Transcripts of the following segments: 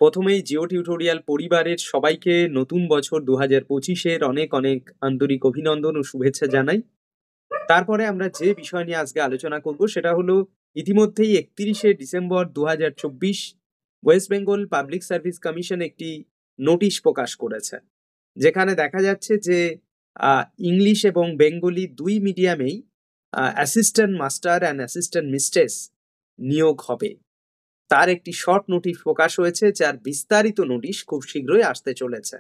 প্রথমেই জিও টিউটোরিয়াল পরিবারের সবাইকে নতুন বছর 2025-এর অনেক অনেক আন্তরিক অভিনন্দন ও শুভেচ্ছা জানাই। তারপরে আমরা যে বিষয় নিয়ে আজকে আলোচনা করব সেটা হলো ইতিমধ্যেই 31শে December 2024 West Bengal Public Service Commission একটি নোটিশ প্রকাশ করেছে, যেখানে দেখা যাচ্ছে যে ইংলিশ এবং বেঙ্গলি দুই মিডিয়ামেই assistant master and assistant mistress নিয়োগ হবে। তার একটি শর্ট নোটিশ প্রকাশ হয়েছে, যার বিস্তারিত নোটিশ খুব শীঘ্রই আসতে চলেছে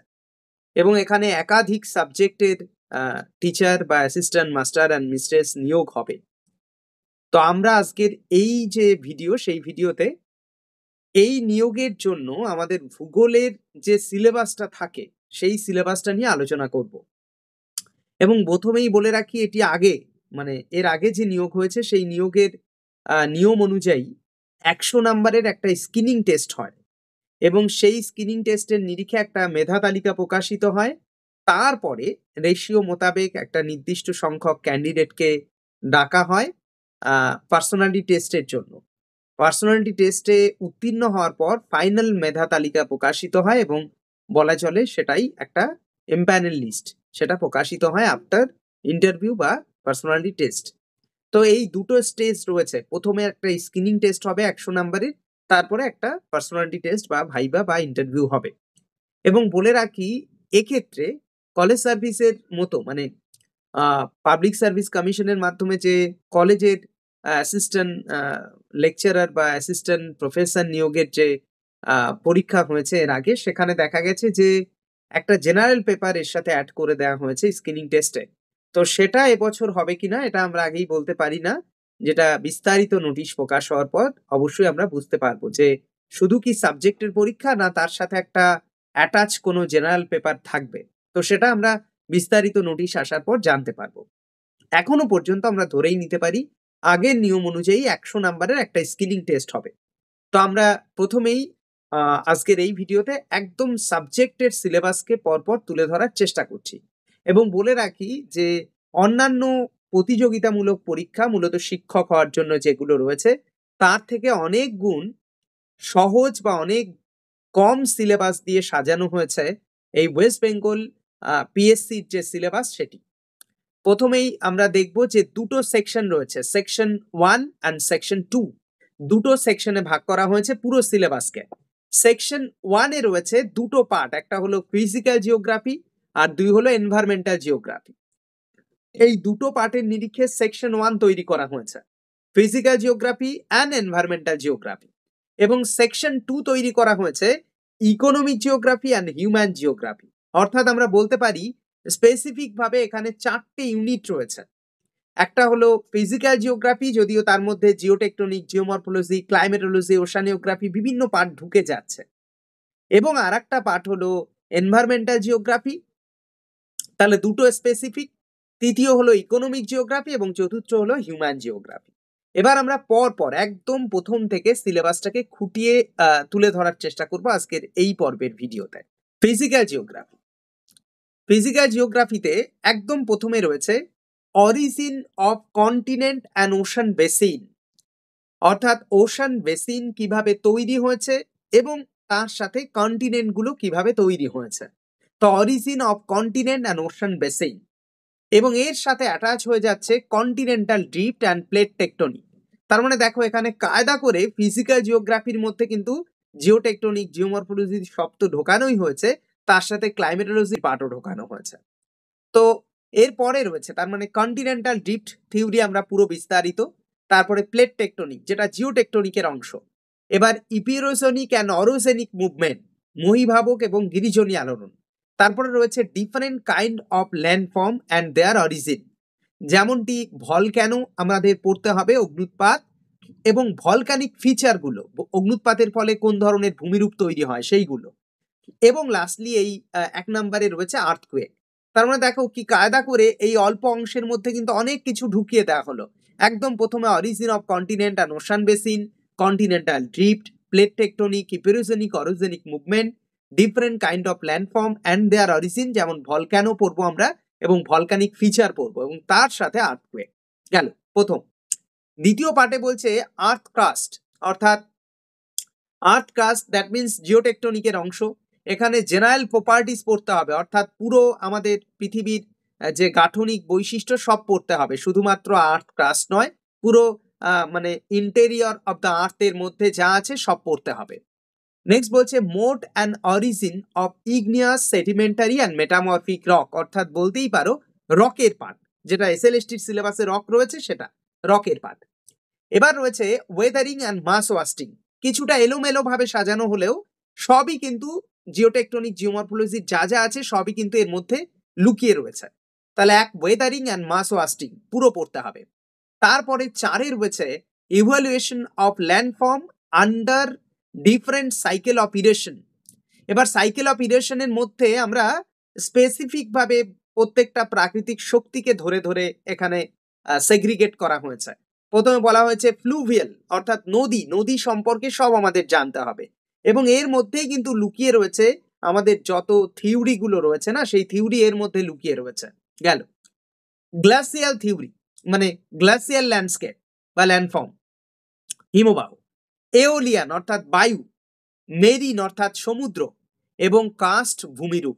এবং এখানে একাধিক সাবজেক্টের টিচার বা অ্যাসিস্ট্যান্ট মাস্টার অ্যান্ড মিস্ট্রেস নিয়োগ হবে। তো আমরা আজকের এই যে ভিডিও, সেই ভিডিওতে এই নিয়োগের জন্য আমাদের ভূগোলের যে সিলেবাসটা থাকে সেই সিলেবাসটা নিয়ে আলোচনা করব। এবং প্রথমেই বলে রাখি, এটি আগে এর আগে যে নিয়োগ হয়েছে সেই নিয়োগের নিয়ম অনুযায়ী 100 নাম্বারের একটা স্ক্রিনিং টেস্ট হয় এবং সেই স্ক্রিনিং টেস্টের নিরিখে একটা মেধা তালিকা প্রকাশিত হয়। তারপরে রেশিও মোতাবেক একটা নির্দিষ্ট সংখ্যক ক্যান্ডিডেটকে ডাকা হয় পার্সোনালিটি টেস্টের জন্য। পার্সোনালিটি টেস্টে উত্তীর্ণ হওয়ার পর ফাইনাল মেধা তালিকা প্রকাশিত হয় এবং বলা চলে সেটাই একটা এমপ্যানেল লিস্ট, সেটা প্রকাশিত হয় আফটার ইন্টারভিউ বা পার্সোনালিটি টেস্ট। তো এই দুটো স্টেজ রয়েছে, প্রথমে একটা স্ক্রিনিং টেস্ট হবে 100 নাম্বারের, তারপরে একটা পার্সোনালিটি টেস্ট বা ভাইবা বা ইন্টারভিউ হবে। এবং বলে রাখি, এক্ষেত্রে কলেজ সার্ভিসের মতো পাবলিক সার্ভিস কমিশনের মাধ্যমে যে কলেজের অ্যাসিস্ট্যান্ট লেকচারার বা অ্যাসিস্ট্যান্ট প্রফেসর নিয়োগের যে পরীক্ষা হয়েছে এর আগে, সেখানে দেখা গেছে যে একটা জেনারেল পেপার এর সাথে অ্যাড করে দেওয়া হয়েছে স্ক্রিনিং টেস্টে। তো সেটা এবছর হবে কিনা এটা আমরা আগেই বলতে পারি না, যেটা বিস্তারিত নোটিশ প্রকাশ হওয়ার পর অবশ্যই আমরা বুঝতে পারবো যে শুধু কি সাবজেক্টের পরীক্ষা না তার সাথে একটা অ্যাটাচ কোনো জেনারেল পেপার থাকবে। তো সেটা আমরা বিস্তারিত নোটিশ আসার পর জানতে পারবো। এখনো পর্যন্ত আমরা ধরেই নিতে পারি আগের নিয়ম অনুযায়ী 100 নাম্বারের একটা স্কিলিং টেস্ট হবে। তো আমরা প্রথমেই আজকের এই ভিডিওতে একদম সাবজেক্টের সিলেবাসকে পরপর তুলে ধরার চেষ্টা করছি এবং বলে রাখি যে অন্যান্য প্রতিযোগিতামূলক পরীক্ষা মূলত শিক্ষক হওয়ার জন্য যেগুলো রয়েছে তার থেকে অনেক গুণ সহজ বা অনেক কম সিলেবাস দিয়ে সাজানো হয়েছে এই ওয়েস্ট বেঙ্গল পিএসসির যে সিলেবাস সেটি। প্রথমেই আমরা দেখব যে দুটো সেকশন রয়েছে, সেকশন 1 অ্যান্ড সেকশন 2। দুটো সেকশনে ভাগ করা হয়েছে পুরো সিলেবাসকে। সেকশন 1 এ রয়েছে দুটো পার্ট, একটা হলো ফিজিক্যাল জিওগ্রাফি আর দুই হলো এনভায়রনমেন্টাল জিওগ্রাফি। এই দুটো পার্টের নিরিখে সেকশন 1 তৈরি করা হয়েছে, physical geography and environmental geography. এবং সেকশন 2 তৈরি করা হয়েছে economic geography and human geography. অর্থাৎ আমরা বলতে পারি স্পেসিফিক ভাবে এখানে 4টে ইউনিট রয়েছে। একটা হলো ফিজিক্যাল জিওগ্রাফি, যদিও তার মধ্যে জিওটেকটনিক, জিওমরফোলজি, ক্লাইমেটোলজি, ওশানিওগ্রাফি বিভিন্ন পার্ট ঢুকে যাচ্ছে। এবং আর একটা পার্ট হলো এনভায়রনমেন্টাল জিওগ্রাফি, তাহলে দুটো স্পেসিফিক। তৃতীয় হলো ইকোনমিক জিওগ্রাফি এবং চতুর্থ হলো হিউম্যান জিওগ্রাফি। এবার আমরা পর একদম প্রথম থেকে সিলেবাসটাকে খুঁটিয়ে তুলে ধরার চেষ্টা করব আজকের এই পর্বের ভিডিওতে। Physical geography. ফিজিক্যাল জিওগ্রাফিতে একদম প্রথমে রয়েছে origin of continent and ocean basin, অর্থাৎ ওশান বেসিন কিভাবে তৈরি হয়েছে এবং তার সাথে কন্টিনেন্টগুলো কিভাবে তৈরি হয়েছে। তো origin of continent and ocean basin, এবং এর সাথে অ্যাটাচ হয়ে যাচ্ছে continental drift and plate tectonic. তার মানে দেখো এখানে কায়দা করে ফিজিক্যাল জিওগ্রাফির মধ্যে কিন্তু জিওটেকটনিক, জিওমরফোলজি সব তো ঢোকানোই হয়েছে, তার সাথে ক্লাইমেটোলজি পার্টও ঢোকানো হয়েছে। তো এরপরে রয়েছে তার মানে কন্টিনেন্টাল ড্রিফট থিওরি আমরা পুরো বিস্তারিত, তারপরে প্লেট টেকটনিক যেটা জিওটেকটনিকের অংশ। এবার ইপিরোজেনিক অ্যান্ড অরোজেনিক মুভমেন্ট, মহীভাবক এবং গিরিজনী আলোড়ন। তারপরে রয়েছে different kind of landform and their origin, যেমনটি ভলক্যানো আমাদের পড়তে হবে, অগ্নুৎপাত এবং ভলকানিক ফিচারগুলো, অগ্নুৎপাতের ফলে কোন ধরনের ভূমিরূপ তৈরি হয় সেইগুলো। এবং লাস্টলি এই 1 নম্বরে রয়েছে আর্থকুয়েক। তার মানে দেখো কি কায়দা করে এই অল্প অংশের মধ্যে কিন্তু অনেক কিছু ঢুকিয়ে দেওয়া হলো। একদম প্রথমে origin of continent and ocean basin, continental drift, plate tectonic, epeirogenic, orogenic movement, different kind of landform and their origin, যেমন ভলক্যানো পড়বো আমরা এবং ভলকানিক ফিচার পড়বো, এবং তার সাথে আর্থকুয়েক গেল প্রথম। দ্বিতীয় পার্টে বলছে আর্থ ক্রাস্ট, অর্থাৎ আর্থ কাস্ট দ্যাট মিনস জিওটেকটনিকের অংশ। এখানে জেনারেল প্রপার্টিস পড়তে হবে, অর্থাৎ পুরো আমাদের পৃথিবীর যে গাঠনিক বৈশিষ্ট্য সব পড়তে হবে, শুধুমাত্র আর্থ কাস্ট নয়, পুরো মানে ইন্টেরিয়র অফ দ্য আর্থ এর মধ্যে যা আছে সব পড়তে হবে। নেক্সট বলছে mode and origin of igneous sedimentary and metamorphic rock, অর্থাৎ বলতেই পারো রকের পার্ট, যেটা এসএলএসটির সিলেবাসে রক রয়েছে সেটা রকের পার্ট। এবার রয়েছে ওয়েদারিং অ্যান্ড মাস ওয়াস্টিং, কিছুটা এলোমেলো ভাবে সাজানো হলেও সবই কিন্তু জিওটেকটনিক জিওমরফোলজির যা যা আছে সবই কিন্তু এর মধ্যে লুকিয়ে রয়েছে। তাহলে এক ওয়েদারিং অ্যান্ড মাস ওয়াস্টিং পুরো পড়তে হবে। তারপরে 4 রয়েছে evaluation of landform under different cycle of ইরেশন। এবার সাইকেল অফ ইরেশনের মধ্যে আমরা স্পেসিফিক ভাবে প্রত্যেকটা প্রাকৃতিক শক্তিকে ধরে ধরে এখানে সেগ্রিগেট করা হয়েছে। প্রথমে বলা হয়েছে ফ্লুভিয়াল, অর্থাৎ নদী, নদী সম্পর্কে সব আমাদের জানতে হবে, এবং এর মধ্যেই কিন্তু লুকিয়ে রয়েছে আমাদের যত থিওরি গুলো রয়েছে না, সেই থিওরি এর মধ্যে লুকিয়ে রয়েছে। গেল গ্লাসিয়াল থিওরি, মানে গ্লাসিয়াল ল্যান্ডস্কেপ বা ল্যান্ডফর্ম, হিমবাহ, এওলিয়ান অর্থাৎ বায়ু, মেরিন অর্থাৎ সমুদ্র, এবং কাস্ট ভূমিরূপ।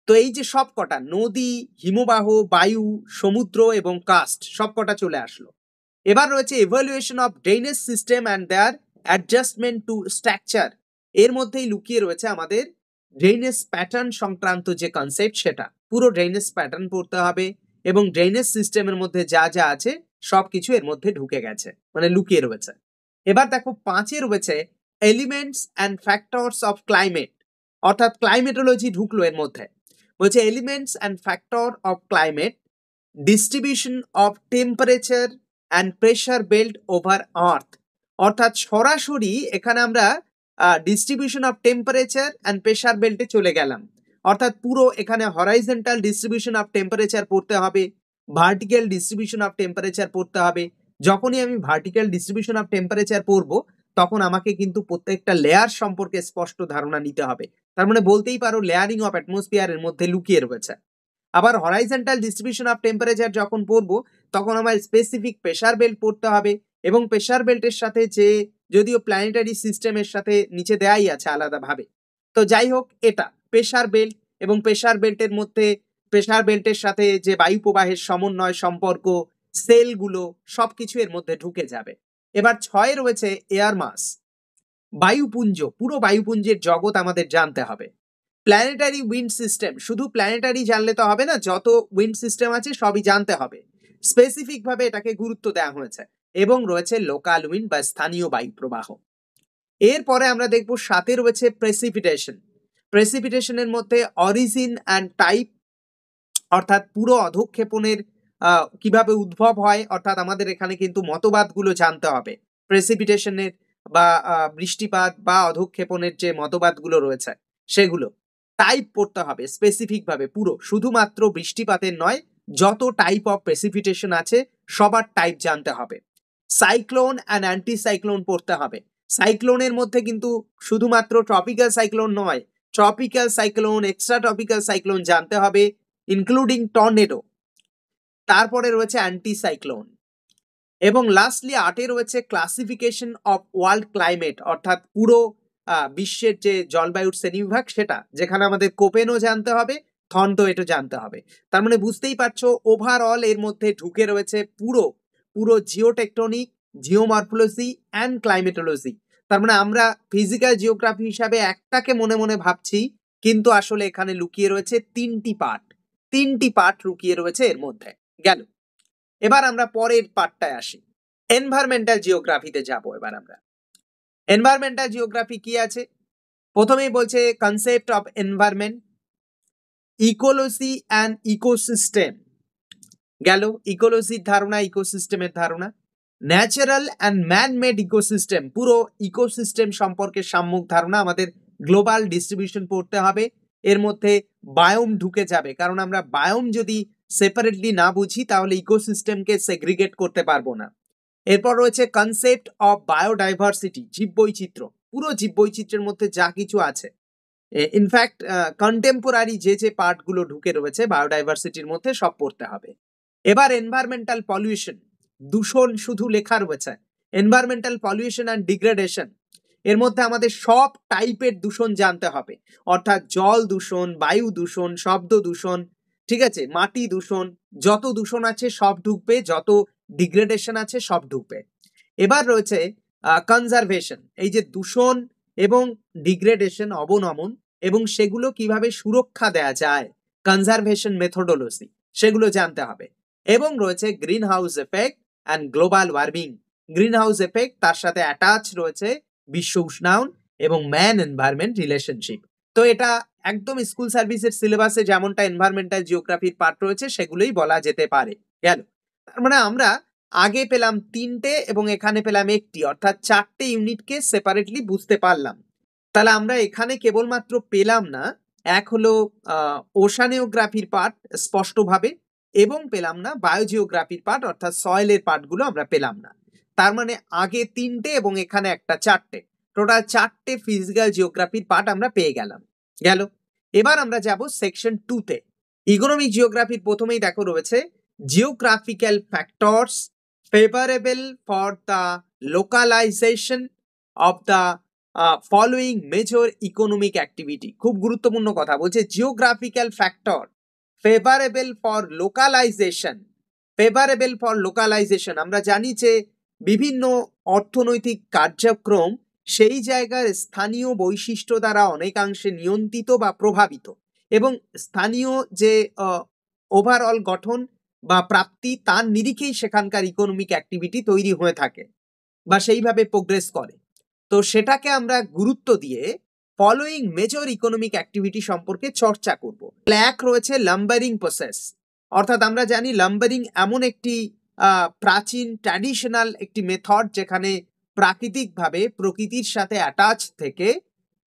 তো এই যে সব কটা নদী, হিমবাহ, বায়ু, সমুদ্র এবং কাস্ট সব কটা চলে আসলো। এবার রয়েছে evaluation of drainage system and their adjustment to structure. এর মধ্যেই লুকিয়ে রয়েছে আমাদের ড্রেনেজ প্যাটার্ন সংক্রান্ত যে কনসেপ্ট, সেটা পুরো ড্রেনেজ প্যাটার্ন পড়তে হবে, এবং ড্রেনেজ সিস্টেমের মধ্যে যা যা আছে সবকিছু এর মধ্যে ঢুকে গেছে, মানে লুকিয়ে রয়েছে। এবার দেখো 5 রয়েছে elements and factors of climate, অর্থাৎ ক্লাইমেটোলজি ঢুকলো এর মধ্যে। বলছে elements and factor of climate, distribution of temperature and pressure belt over earth, অর্থাৎ সরাসরি এখানে আমরা distribution of temperature and pressure বেল্টে চলে গেলাম, অর্থাৎ পুরো এখানে হরাইজন্টাল ডিস্ট্রিবিউশন অফ টেম্পারেচার পড়তে হবে, ভার্টিক্যাল ডিস্ট্রিবিউশন অফ টেম্পারেচার পড়তে হবে। যখনই আমি ভার্টিক্যাল ডিস্ট্রিবিউশন অফ টেম্পারেচার পড়বো তখন আমাকে কিন্তু প্রত্যেকটা লেয়ার সম্পর্কে স্পষ্ট ধারণা নিতে হবে, তার মানে বলতেই পারো লেয়ারিং অফ অ্যাটমসফিয়ারের মধ্যে লুকিয়ে রয়েছে। আবার হরাইজন্টাল ডিস্ট্রিবিউশন অফ টেম্পারেচার যখন পড়বো তখন আমার স্পেসিফিক প্রেশার বেল্ট পড়তে হবে, এবং প্রেশার বেল্টের সাথে যে যদিও প্ল্যানেটারি সিস্টেমের সাথে নিচে দেয়াই আছে আলাদাভাবে, তো যাই হোক এটা প্রেশার বেল্ট, এবং প্রেশার বেল্টের মধ্যে প্রেশার বেল্টের সাথে যে বায়ু প্রবাহের সমন্বয় সম্পর্ক, সেলগুলো সবকিছু এর মধ্যে ঢুকে যাবে। এবার 6 রয়েছে এয়ার মাস, বায়ুপুঞ্জ, পুরো বায়ুপুঞ্জের জগৎ আমাদের জানতে হবে। প্ল্যানেটারি উইন্ড সিস্টেম, শুধু প্ল্যানেটারি জানলে তো হবে না, যত উইন্ড সিস্টেম আছে সবই জানতে হবে, স্পেসিফিক ভাবে এটাকে গুরুত্ব দেওয়া হয়েছে। এবং রয়েছে লোকাল উইন্ড বা স্থানীয় বায়ু প্রবাহ। এরপরে আমরা দেখব 7 রয়েছে প্রেসিপিটেশন। প্রেসিপিটেশনের মধ্যে অরিজিন অ্যান্ড টাইপ, অর্থাৎ পুরো অধঃক্ষেপণের কিভাবে উদ্ভব হয়, অর্থাৎ আমাদের এখানে কিন্তু মতবাদগুলো জানতে হবে প্রেসিপিটেশনের বা বৃষ্টিপাত বা অধঃক্ষেপণের যে মতবাদগুলো রয়েছে সেগুলো। টাইপ পড়তে হবে স্পেসিফিক ভাবে, পুরো শুধুমাত্র বৃষ্টিপাতের নয়, যত টাইপ অফ প্রেসিপিটেশন আছে সবার টাইপ জানতে হবে। সাইক্লোন অ্যান্ড অ্যান্টি সাইক্লোন পড়তে হবে। সাইক্লোনের মধ্যে কিন্তু শুধুমাত্র ট্রপিক্যাল সাইক্লোন নয়, tropical cyclone, extra tropical cyclone জানতে হবে, ইনক্লুডিং টর্নেডো। তারপরে রয়েছে অ্যান্টি সাইক্লোন, এবং লাস্টলি 8 রয়েছে ক্লাসিফিকেশন অফ ওয়ার্ল্ড ক্লাইমেট, অর্থাৎ পুরো বিশ্বের যে জলবায়ুর শ্রেণীবিভাগ সেটা, যেখানে আমাদের কোপেনও জানতে হবে, থন্ডো এটা জানতে হবে। তার মানে বুঝতেই পারছো ওভারঅল এর মধ্যে ঢুকে রয়েছে পুরো পুরো জিওটেকটনিক, জিওমরফোলজি অ্যান্ড ক্লাইমেটোলজি। তার মানে আমরা ফিজিক্যাল জিওগ্রাফি হিসাবে একটাকে মনে মনে ভাবছি, কিন্তু আসলে এখানে লুকিয়ে রয়েছে 3টি পার্ট, 3টি পার্ট লুকিয়ে রয়েছে এর মধ্যে। গেল, এবার আমরা পরের পার্টটায় আসি, এনভায়রনমেন্টাল জিওগ্রাফিতে যাব। এবার আমরা এনভায়রনমেন্টাল জিওগ্রাফি কি আছে, প্রথমেই বলছে concept of environment, ecology and ecosystem. গেল ইকোলজির ধারণা, ইকোসিস্টেমের ধারণা। Natural and man made ecosystem, পুরো ইকোসিস্টেম সম্পর্কে সাম্যক ধারণা, আমাদের গ্লোবাল ডিস্ট্রিবিউশন পড়তে হবে। এর মধ্যে বায়োম ঢুকে যাবে, কারণ আমরা বায়োম যদি সেপারেটলি না বুঝি তাহলে ইকোসিস্টেমকে সেগ্রিগেট করতে পারবো না। এরপর রয়েছে কনসেপ্ট অফ বায়োডাইভার্সিটি, জীববৈচিত্র্য, পুরো জীববৈচিত্র্যের মধ্যে যা কিছু আছে, ইনফ্যাক্ট কন্টেম্পোরারি যে পার্টগুলো ঢুকে রয়েছে বায়োডাইভার্সিটির মধ্যে সব পড়তে হবে। এবার এনভায়রনমেন্টাল পলিউশন, দূষণ শুধু লেখা রয়েছে, এনভায়রনমেন্টাল পলিউশন অ্যান্ড ডিগ্রেডেশন, এর মধ্যে আমাদের সব টাইপের দূষণ জানতে হবে, অর্থাৎ জল দূষণ, বায়ু দূষণ, শব্দ দূষণ, ঠিক আছে, মাটি দূষণ, যত দূষণ আছে সব ঢুকবে, যত ডিগ্রেডেশন আছে সব ঢুকবে। এবার রয়েছে কনজারভেশন, এই যে দূষণ এবং ডিগ্রেডেশন, অবনমন, এবং সেগুলো কিভাবে সুরক্ষা দেয়া যায়, কনজারভেশন মেথোডোলজি, সেগুলো জানতে হবে। এবং রয়েছে green house effect and global warming. Green house effect, তার সাথে অ্যাটাচ রয়েছে বিশ্ব উষ্ণায়ন এবং ম্যান এনভায়রনমেন্ট রিলেশনশিপ। তো এটা একদম স্কুল সার্ভিসের সিলেবাসে যেমনটা এনভায়রনমেন্টাল জিওগ্রাফির পার্ট রয়েছে সেগুলোই বলা যেতে পারে। গেল, তার মানে আমরা আগে পেলাম 3টে এবং এখানে পেলাম 1টি, অর্থাৎ 4টে ইউনিটকে সেপারেটলি বুঝতে পারলাম। তাহলে আমরা এখানে কেবলমাত্র পেলাম না, এক হলো ওশানিওগ্রাফির পার্ট স্পষ্টভাবে, এবং পেলাম না বায়োজিওগ্রাফির পার্ট, অর্থাৎ সয়েলের পার্টগুলো আমরা পেলাম না। তার মানে আগে 3টে এবং এখানে একটা 4টে, টোটাল 4টে ফিজিক্যাল জিওগ্রাফির পার্ট আমরা পেয়ে গেলাম। গেল, এবার আমরা যাব সেকশন 2তে। ইকোনমিক জিওগ্রাফির প্রথমেই দেখো রয়েছে geographical factors favourable for the localisation of the following major economic activity. খুব গুরুত্বপূর্ণ কথা বলছে, geographical factor favourable for localisation. Favourable for localisation, আমরা জানি যে বিভিন্ন অর্থনৈতিক কার্যক্রম সেই জায়গার স্থানীয় বৈশিষ্ট্য দ্বারা অনেকাংশে নিয়ন্ত্রিত বা প্রভাবিত, এবং স্থানীয় যে ওভারঅল গঠন বা প্রাপ্তি তার নিরিখেই সেখানকার ইকোনমিক অ্যাক্টিভিটি তৈরি হয়ে থাকে বা সেইভাবে প্রোগ্রেস করে। তো সেটাকে আমরা গুরুত্ব দিয়ে ফলোয়িং মেজর ইকোনমিক অ্যাক্টিভিটি সম্পর্কে চর্চা করব। এক রয়েছে লাম্বারিং প্রসেস, অর্থাৎ আমরা জানি লাম্বারিং এমন একটি প্রাচীন ট্র্যাডিশনাল একটি মেথড যেখানে প্রাকৃতিকভাবে প্রকৃতির সাথে অ্যাটাচ থেকে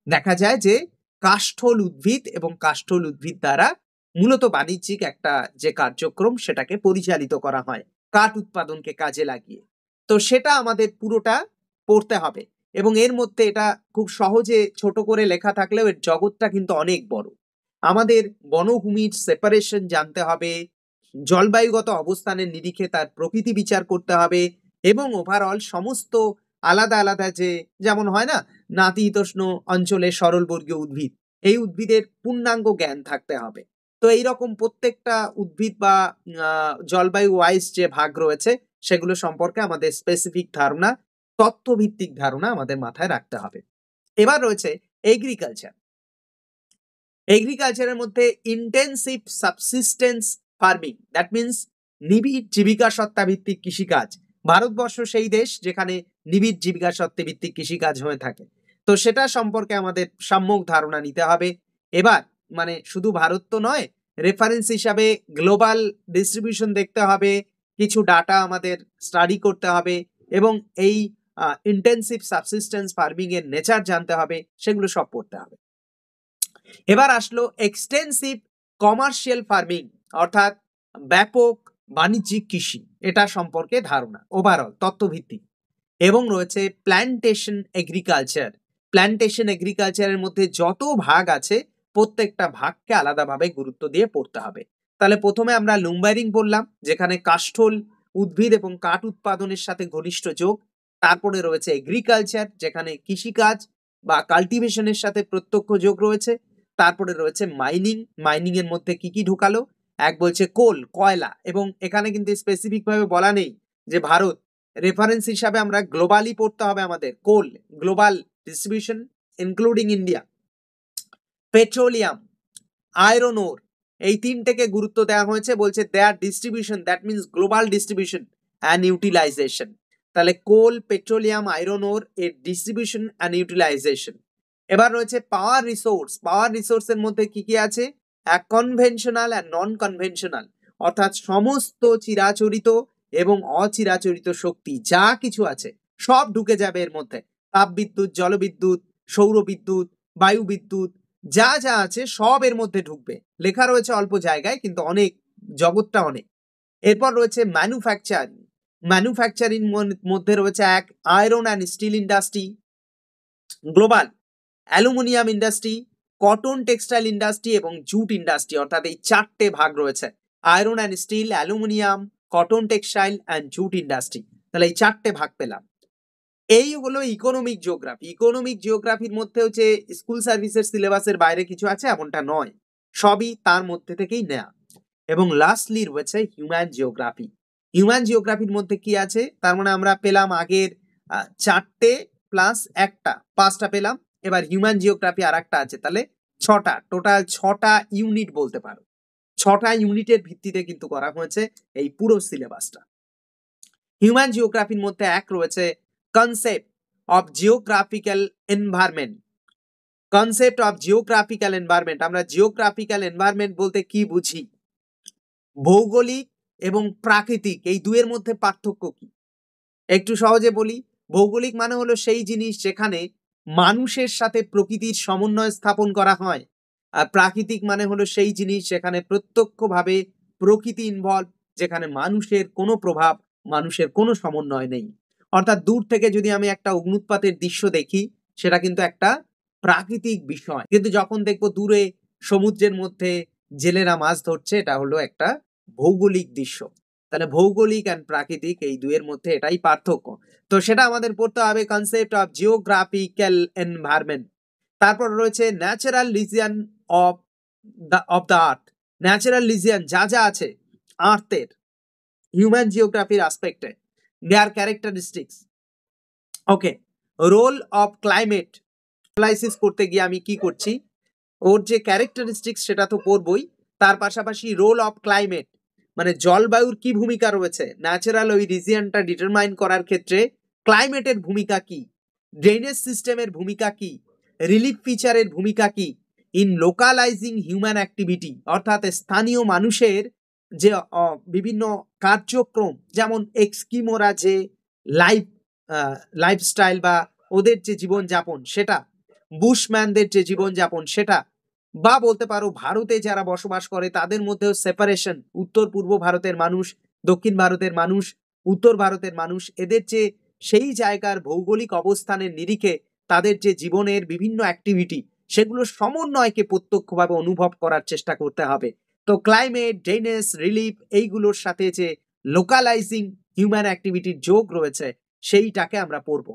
দেখা যায় যে কাষ্ঠল উদ্ভিদ এবং কাষ্ঠল উদ্ভিদ দ্বারা মূলত বাণিজ্যিক একটা যে কার্যক্রম সেটাকে পরিচালিত করা হয় কাঠ উৎপাদনকে কাজে লাগিয়ে। তো সেটা আমাদের পুরোটা পড়তে হবে, এবং এর মধ্যে এটা খুব সহজে ছোট করে লেখা থাকলেও এর জগৎটা কিন্তু অনেক বড়। আমাদের বনভূমির সেপারেশন জানতে হবে, জলবায়ুগত অবস্থানের নিরিখে তার প্রকৃতি বিচার করতে হবে, এবং ওভারঅল সমস্ত আলাদা আলাদা যে যেমন হয় না নাতিশীতোষ্ণ অঞ্চলে সরলবর্গীয় উদ্ভিদ, এই উদ্ভিদের পূর্ণাঙ্গ জ্ঞান থাকতে হবে। তো এইরকম প্রত্যেকটা উদ্ভিদ বা জলবায়ু ওয়াইজ যে ভাগ রয়েছে সেগুলো সম্পর্কে আমাদের স্পেসিফিক ধারণা, তথ্যভিত্তিক ধারণা আমাদের মাথায় রাখতে হবে। এবার রয়েছে এগ্রিকালচার। এগ্রিকালচারের মধ্যে intensive subsistence farming, that means নিবিড় জীবিকা সত্তা ভিত্তিক কৃষিকাজ। ভারতবর্ষ সেই দেশ যেখানে নিবিড় জীবিকা সত্তা ভিত্তিক কৃষিকাজ হয়ে থাকে, তো সেটা সম্পর্কে আমাদের সম্যক ধারণা নিতে হবে। এবার মানে শুধু ভারত তো নয়, রেফারেন্স হিসাবে গ্লোবাল ডিস্ট্রিবিউশন দেখতে হবে, কিছু ডাটা আমাদের স্টাডি করতে হবে, এবং এই ইন্টেন্সিভ সাবসিস্টেন্স ফার্মিং এর নেচার জানতে হবে, সেগুলো সব পড়তে হবে। এবার আসলো এক্সটেন্সিভ কমার্শিয়াল ফার্মিং, অর্থাৎ ব্যাপক বাণিজ্যিক কৃষি, এটা সম্পর্কে ধারণা ওভারঅল তথ্যভিত্তিক। এবং রয়েছে প্ল্যান্টেশন এগ্রিকালচার। প্ল্যান্টেশন এগ্রিকালচারের মধ্যে যত ভাগ আছে প্রত্যেকটা ভাগকে আলাদাভাবে গুরুত্ব দিয়ে পড়তে হবে। তাহলে প্রথমে আমরা লুম্বারিং বললাম, যেখানে কাষ্ঠল উদ্ভিদ এবং কাঠ উৎপাদনের সাথে ঘনিষ্ঠ যোগ। তারপরে রয়েছে এগ্রিকালচার, যেখানে কৃষিকাজ বা কাল্টিভেশনের সাথে প্রত্যক্ষ যোগ রয়েছে। তারপরে রয়েছে মাইনিং, মাইনিং এর মধ্যে কি কি ঢুকালো, এক বলছে কোল, কয়লা, এবং এখানে কিন্তু স্পেসিফিক ভাবে বলা নেই যে ভারত, রেফারেন্স হিসাবে আমরা গ্লোবালি পড়তে হবে আমাদের, coal global distribution including India. Petroleum, iron ore, এই তিনটেকে গুরুত্ব দেওয়া হয়েছে, বলছে their distribution, that means global distribution and utilization. তাহলে কোল, পেট্রোলিয়াম, আয়রন ওর এর ডিস্ট্রিবিউশন অ্যান্ড ইউটিলাইজেশন। এবার রয়েছে পাওয়ার রিসোর্স। পাওয়ার রিসোর্সের মধ্যে কি কি আছে, এক কনভেনশনাল অ্যান্ড নন কনভেনশনাল, অর্থাৎ সমস্ত চিরাচরিত এবং অচিরাচরিত শক্তি যা কিছু আছে সব ঢুকে যাবে এর মধ্যে। তাপবিদ্যুৎ, জলবিদ্যুৎ, সৌর বিদ্যুৎ, বায়ু বিদ্যুৎ, যা যা আছে সব এর মধ্যে ঢুকবে। লেখা রয়েছে অল্প জায়গায় কিন্তু অনেক, জগৎটা অনেক। এরপর রয়েছে ম্যানুফ্যাকচারিং। ম্যানুফ্যাকচারিং মধ্যে রয়েছে এক iron and steel industry, global aluminium industry, cotton textile industry এবং জুট ইন্ডাস্ট্রি, অর্থাৎ এই 4টে ভাগ রয়েছে, iron and steel, aluminium, cotton textile and jute industry. তাহলে এই 4টে ভাগ পেলাম। এই হলো ইকোনমিক জিওগ্রাফি। ইকোনমিক জিওগ্রাফির মধ্যে হচ্ছে স্কুল সার্ভিসের সিলেবাসের বাইরে কিছু আছে এমনটা নয়, সবই তার মধ্যে থেকেই নেয়া। এবং লাস্টলি রয়েছে হিউম্যান জিওগ্রাফি। হিউম্যান জিওগ্রাফির মধ্যে কি আছে, তার মানে আমরা পেলাম আগের 4টে প্লাস একটা, 5টা পেলাম। এবার হিউম্যান জিওগ্রাফি আর একটা আছে, তাহলে 6টা, টোটাল 6টা ইউনিট বলতে পারো। 6টা ইউনিটের ভিত্তিতে কিন্তু করা হয়েছে এই পুরো সিলেবাসটা। হিউম্যান জিওগ্রাফির মধ্যে এক রয়েছে concept of geographical environment. Concept of geographical environment, আমরা জিওগ্রাফিক্যাল এনভায়রনমেন্ট বলতে কি বুঝি? ভৌগোলিক এবং প্রাকৃতিক, এই দুয়ের মধ্যে পার্থক্য কি একটু সহজে বলি। ভৌগোলিক মানে হলো সেই জিনিস যেখানে মানুষের সাথে প্রকৃতির সমন্বয় স্থাপন করা হয়, আর প্রাকৃতিক মানে হলো সেই জিনিস যেখানে প্রত্যক্ষভাবে প্রকৃতি ইনভলভ, যেখানে মানুষের কোনো প্রভাব, মানুষের কোনো সমন্বয় নেই। অর্থাৎ দূর থেকে যদি আমি একটা অগ্নুৎপাতের দৃশ্য দেখি, সেটা কিন্তু একটা প্রাকৃতিক বিষয়, কিন্তু যখন দেখবো দূরে সমুদ্রের মধ্যে জেলেরা মাছ ধরছে, এটা হলো একটা ভৌগোলিক দৃশ্য। তাহলে ভৌগোলিক অ্যান্ড প্রাকৃতিক এই দুয়ের মধ্যে এটাই পার্থক্য। তো সেটা আমাদের পড়তে হবে, কনসেপ্ট অফ জিওগ্রাফিক্যাল এনভায়রনমেন্ট। তারপর রয়েছে natural region of the earth. Natural region যা যা আছে আর্থের হিউম্যান জিওগ্রাফির অ্যাসপেক্টে, their characteristics. Okay, role of climate analysis করতে গিয়ে আমি কি করছি, ওর যে ক্যারেক্টারিস্টিক্স সেটা তো পড়বই, তার পাশাপাশি রোল অফ ক্লাইমেট মানে জলবায়ুর কি ভূমিকা রয়েছে ন্যাচারাল ওই রিজিয়নটা ডিটারমাইন করার ক্ষেত্রে, ক্লাইমেটের ভূমিকা কি, ড্রেনেজ সিস্টেমের ভূমিকা কি, রিলিফ ফিচারের ভূমিকা কি, ইন লোকালাইজিং হিউম্যান অ্যাক্টিভিটি অর্থাৎ স্থানীয় মানুষের যে বিভিন্ন কার্যক্রম, যেমন এক্সকিমোরা যে লাইফস্টাইল বা ওদের যে জীবনযাপন সেটা, বুশম্যানদের যে জীবনযাপন সেটা, বা বলতে পারো ভারতে যারা বসবাস করে তাদের মধ্যেও সেপারেশন, উত্তর পূর্ব ভারতের মানুষ, দক্ষিণ ভারতের মানুষ, উত্তর ভারতের মানুষ, এদের যে সেই জায়গার ভৌগোলিক অবস্থানের নিরিখে তাদের যে জীবনের বিভিন্ন অ্যাক্টিভিটি, সেগুলোর সমন্বয়কে প্রত্যক্ষভাবে অনুভব করার চেষ্টা করতে হবে। তো ক্লাইমেট, ড্রেনেজ, রিলিফ এইগুলোর সাথে যে লোকালাইজিং হিউম্যান অ্যাক্টিভিটির যোগ রয়েছে সেইটাকে আমরা পড়ব।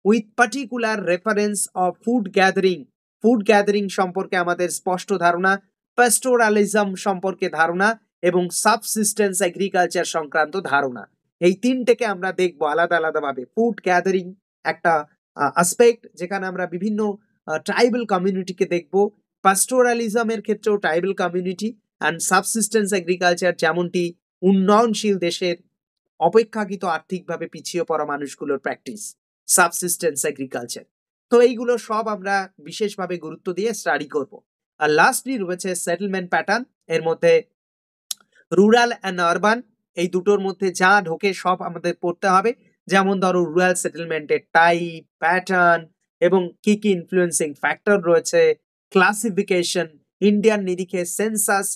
With particular reference of food gathering, food gathering সম্পর্কে আমাদের স্পষ্ট ধারণা, প্যাস্টোরালিজম সম্পর্কে ধারণা এবং সাবসিস্টেন্স এগ্রিকালচার সংক্রান্ত ধারণা, এই তিনটেকে আমরা দেখবো আলাদা আলাদাভাবে। ফুড গ্যাদারিং একটা অ্যাসপেক্ট যেখানে আমরা বিভিন্ন ট্রাইবাল কমিউনিটিকে দেখব, প্যাস্টোরালিজমের ক্ষেত্রেও tribal community, and subsistence agriculture যেমনটি উন্নয়নশীল দেশের অপেক্ষাকৃত আর্থিকভাবে পিছিয়ে পড়া মানুষগুলোর প্র্যাকটিস, সাবসিস্টেন্স এগ্রিকালচার। তো এইগুলো সব আমরা বিশেষভাবে গুরুত্ব দিয়ে স্টাডি করব। আর লাস্টলি রয়েছে সেটেলমেন্ট প্যাটার্ন, এর মধ্যে রুরাল অ্যান্ড আরবান, এই দুটোর মধ্যে যা ঢোকে সব আমাদের পড়তে হবে। যেমন ধরো রুরাল সেটেলমেন্টের টাইপ, প্যাটার্ন এবং কি কি ইনফ্লুয়েন্সিং ফ্যাক্টর রয়েছে, ক্লাসিফিকেশন, ইন্ডিয়ান নিরিখে census,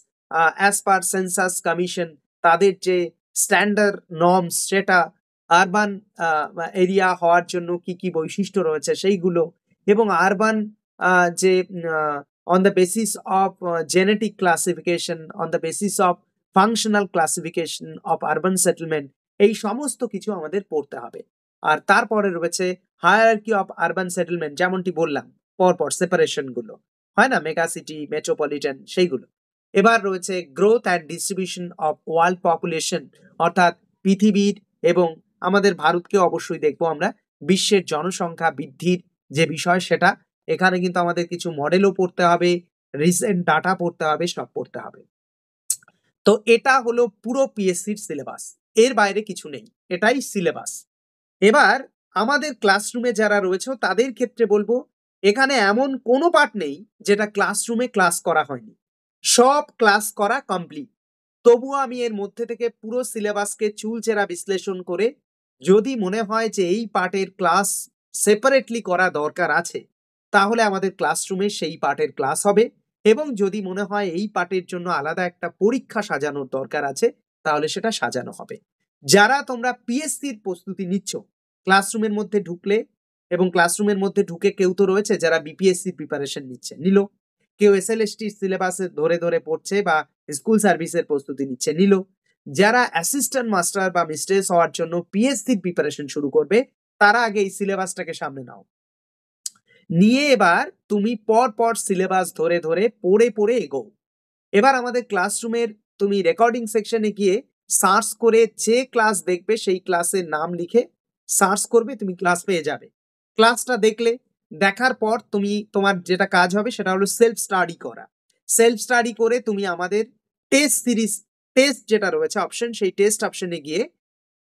as per census commission তাদের যে স্ট্যান্ডার্ড নর্মস সেটা, আরবান এরিয়া হওয়ার জন্য কি কি বৈশিষ্ট্য রয়েছে সেইগুলো, এবং আরবান যে on the basis of genetic classification, on the basis of functional classification of urban settlement, এই সমস্ত কিছু আমাদের পড়তে হবে। আর তারপরে রয়েছে হায়ারার্কি অফ আরবান সেটেলমেন্ট, যেমনটি বললাম পরপর সেপারেশন গুলো হয় না, মেগা সিটি, মেট্রোপলিটন, সেইগুলো। এবার রয়েছে growth and distribution of world population, অর্থাৎ পৃথিবীর এবং আমাদের ভারতকে অবশ্যই দেখবো আমরা, বিশ্বের জনসংখ্যা বৃদ্ধির যে বিষয় সেটা, এখানে কিন্তু আমাদের কিছু মডেলও পড়তে হবে, রিসেন্ট ডাটা পড়তে হবে, সব পড়তে হবে। তো এটা হলো পুরো পিএসসির সিলেবাস, এর বাইরে কিছু নেই, এটাই সিলেবাস। এবার আমাদের ক্লাসরুমে যারা রয়েছে তাদের ক্ষেত্রে বলবো, এখানে এমন কোনো পার্ট নেই যেটা ক্লাসরুমে ক্লাস করা হয়নি, সব ক্লাস করা কমপ্লিট। তবুও আমি এর মধ্যে থেকে পুরো সিলেবাসকে চুলচেরা বিশ্লেষণ করে যদি মনে হয় যে এই পার্টের ক্লাস সেপারেটলি করা দরকার আছে, তাহলে আমাদের ক্লাসরুমে সেই পার্টের ক্লাস হবে। এবং যদি মনে হয় এই পার্টের জন্য আলাদা একটা পরীক্ষা সাজানোর দরকার আছে, তাহলে সেটা সাজানো হবে। যারা তোমরা পিএসসির প্রস্তুতি নিচ্ছ, ক্লাসরুমের মধ্যে ঢুকলে এবং ক্লাসরুমের মধ্যে ঢুকে কেউ তো রয়েছে যারা বিপিএসসি প্রিপারেশন নিচ্ছে, নিল, কেউ এসএলএসটি সিলেবাসে ধরে ধরে পড়ছে বা স্কুল সার্ভিসের প্রস্তুতি নিচ্ছে, নিল, যারা অ্যাসিস্ট্যান্ট মাস্টার বা মিস্ট্রেস হওয়ার জন্য পিএসসির প্রিপারেশন শুরু করবে তারা আগে এই সিলেবাসটাকে সামনে নাও, নিয়ে এবার তুমি পর পর সিলেবাস ধরে ধরে পড়ে পড়ে এগোও। এবার আমাদের ক্লাসরুমের তুমি রেকর্ডিং সেকশনে গিয়ে সার্চ করে যে ক্লাস দেখবে সেই ক্লাসের নাম লিখে সার্চ করবে, তুমি ক্লাস পেয়ে যাবে। ক্লাসটা দেখলে, দেখার পর তুমি তোমার যেটা কাজ হবে সেটা হলো সেলফ স্টাডি করা। সেলফ স্টাডি করে তুমি আমাদের টেস্ট সিরিজ, টেস্ট যেটা রয়েছে অপশন, সেই টেস্ট অপশনে গিয়ে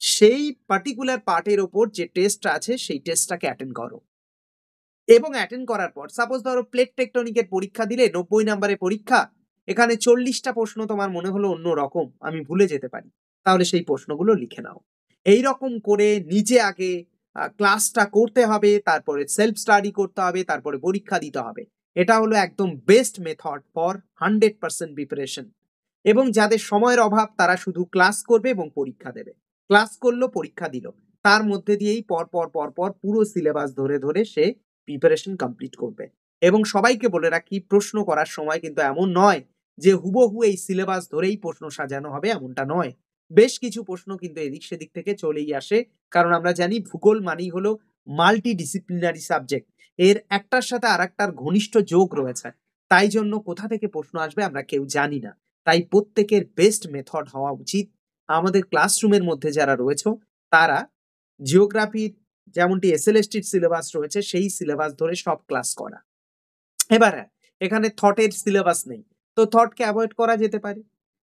সেই পার্টিকুলার পার্টের ওপর যে টেস্টটা আছে সেই টেস্টটাকে অ্যাটেন্ড করো। এবং অ্যাটেন্ড করার পর সাপোজ ধরো প্লেট টেকটনিকের পরীক্ষা দিলে 90 নম্বরের পরীক্ষা, এখানে 40টা প্রশ্ন তোমার মনে হলো অন্য রকম, আমি ভুলে যেতে পারি, তাহলে সেই প্রশ্নগুলো লিখে নাও। এই রকম করে নিজে আগে ক্লাসটা করতে হবে, তারপরে সেলফ স্টাডি করতে হবে, তারপরে পরীক্ষা দিতে হবে। এটা হলো একদম বেস্ট মেথড ফর 100% প্রিপারেশন। এবং যাদের সময়ের অভাব তারা শুধু ক্লাস করবে এবং পরীক্ষা দেবে, ক্লাস করলো পরীক্ষা দিল, তার মধ্যে দিয়েই পর পর পর পর পুরো সিলেবাস ধরে ধরে সে প্রিপারেশন কমপ্লিট করবে। এবং সবাইকে বলে রাখি, প্রশ্ন করার সময় কিন্তু এমন নয় যে হুবহু এই সিলেবাস ধরেই প্রশ্ন সাজানো হবে, এমনটা নয়। বেশ কিছু প্রশ্ন কিন্তু এদিক সেদিক থেকে চলেই আসে, কারণ আমরা জানি ভূগোল মানেই হলো মাল্টি ডিসিপ্লিনারি সাবজেক্ট, এর একটার সাথে আর একটার ঘনিষ্ঠ যোগ রয়েছে। তাই জন্য কোথা থেকে প্রশ্ন আসবে আমরা কেউ জানি না। তাই প্রত্যেকের বেস্ট মেথড হওয়া উচিত আমাদের ক্লাসরুমের মধ্যে যারা রয়েছে তারা জিওগ্রাফির যেমনটি এসএলএসটির সিলেবাস রয়েছে সেই সিলেবাস ধরে সব ক্লাস করা। এবার এখানে থটের সিলেবাস নেই, তো থটকে অ্যাভয়েড করা যেতে পারে,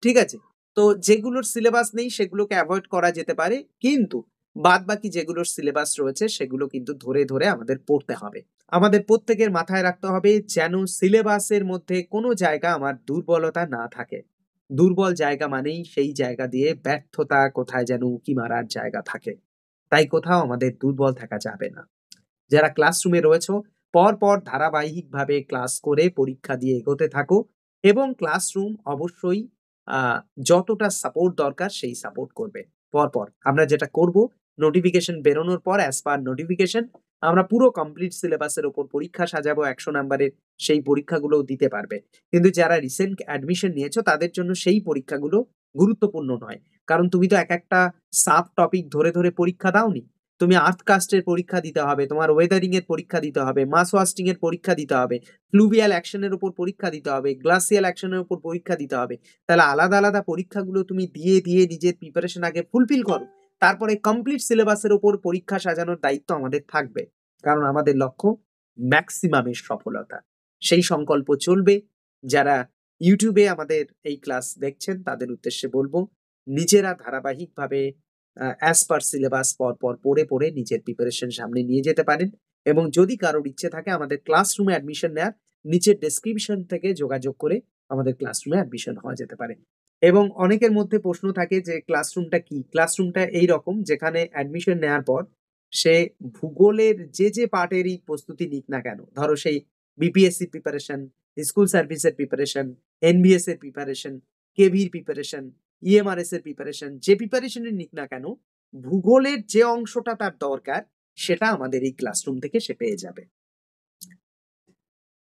ঠিক আছে। তো যেগুলোর সিলেবাস নেই সেগুলোকে অ্যাভয়েড করা যেতে পারে, কিন্তু বাদ বাকি যেগুলোর সিলেবাস রয়েছে সেগুলো কিন্তু ধরে ধরে আমাদের পড়তে হবে। আমাদের প্রত্যেকের মাথায় রাখতে হবে যেন সিলেবাসের মধ্যে কোনো জায়গা আমার দুর্বলতা না থাকে। দুর্বল জায়গা মানেই সেই জায়গা দিয়ে ব্যর্থতা, কোথায় যেন উঁকি মারার জায়গা থাকে। তাই কোথাও আমাদের দুর্বল থাকা যাবে না। যারা ক্লাসরুমে রয়েছে পর পর ধারাবাহিকভাবে ক্লাস করে পরীক্ষা দিয়ে এগোতে থাকো, এবং ক্লাসরুম অবশ্যই আহ, যতটা সাপোর্ট দরকার সেই সাপোর্ট করবে। পরপর আমরা যেটা করব, নোটিফিকেশন বেরোনোর পর অ্যাজ পার নোটিফিকেশন আমরা পুরো কমপ্লিট সিলেবাসের ওপর পরীক্ষা সাজাবো 100 নাম্বারের, সেই পরীক্ষাগুলোও দিতে পারবে। কিন্তু যারা রিসেন্ট অ্যাডমিশন নিয়েছো তাদের জন্য সেই পরীক্ষাগুলো গুরুত্বপূর্ণ নয়, কারণ তুমি তো এক একটা সাব টপিক ধরে ধরে পরীক্ষা দাওনি। তুমি আর্থ কাস্টের পরীক্ষা দিতে হবে, তোমার ওয়েদারিং এর পরীক্ষা দিতে হবে, মাস ওয়াস্টিং এর পরীক্ষা দিতে হবে, ফ্লুভিয়াল অ্যাকশনের উপর পরীক্ষা দিতে হবে, গ্লাসিয়াল অ্যাকশনের উপর পরীক্ষা দিতে হবে। তাহলে আলাদা আলাদা পরীক্ষাগুলো তুমি দিয়ে দিয়ে নিজের প্রিপারেশন আগে ফুলফিল করো, তারপরে কমপ্লিট সিলেবাসের উপর পরীক্ষা সাজানোর দায়িত্ব আমাদের থাকবে, কারণ আমাদের লক্ষ্য ম্যাক্সিমামের সফলতা। সেই সংকল্প চলবে। যারা ইউটিউবে আমাদের এই ক্লাস দেখছেন তাদের উদ্দেশ্যে বলবো, নিজেরা ধারাবাহিকভাবে অ্যাজ পার সিলেবাস পর পর পড়ে পড়ে নিজের প্রিপারেশন সামনে নিয়ে যেতে পারেন। এবং যদি কারোর ইচ্ছে থাকে আমাদের ক্লাসরুমে অ্যাডমিশন নেওয়ার, নিচের ডেসক্রিপশন থেকে যোগাযোগ করে আমাদের ক্লাসরুমে অ্যাডমিশন হওয়া যেতে পারে। এবং অনেকের মধ্যে প্রশ্ন থাকে যে ক্লাসরুমটা কি। ক্লাসরুমটা এই রকম, যেখানে অ্যাডমিশন নেওয়ার পর সে ভূগোলের যে যে পার্টেরই প্রস্তুতি নিক না কেন, ধরো সেই বিপিএসসি প্রিপারেশন, স্কুল সার্ভিসের প্রিপারেশন, এনবিএস এর প্রিপারেশন, কেভির প্রিপারেশন, ইএমআরএস এর প্রিপারেশন, যে প্রিপারেশনের নিক না কেন, ভূগোলের যে অংশটা তার দরকার সেটা আমাদের এই ক্লাসরুম থেকে সে পেয়ে যাবে।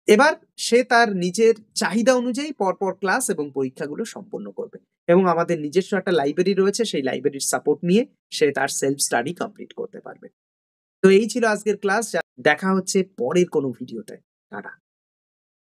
এবার সে তার নিজের চাহিদা অনুযায়ী পরপর ক্লাস এবং পরীক্ষাগুলো সম্পন্ন করবে, এবং আমাদের নিজস্ব একটা লাইব্রেরি রয়েছে, সেই লাইব্রেরির সাপোর্ট নিয়ে সে তার সেলফ স্টাডি কমপ্লিট করতে পারবে। তো এই ছিল আজকের ক্লাস, দেখা হচ্ছে পরের কোনো ভিডিওতে। টাটা।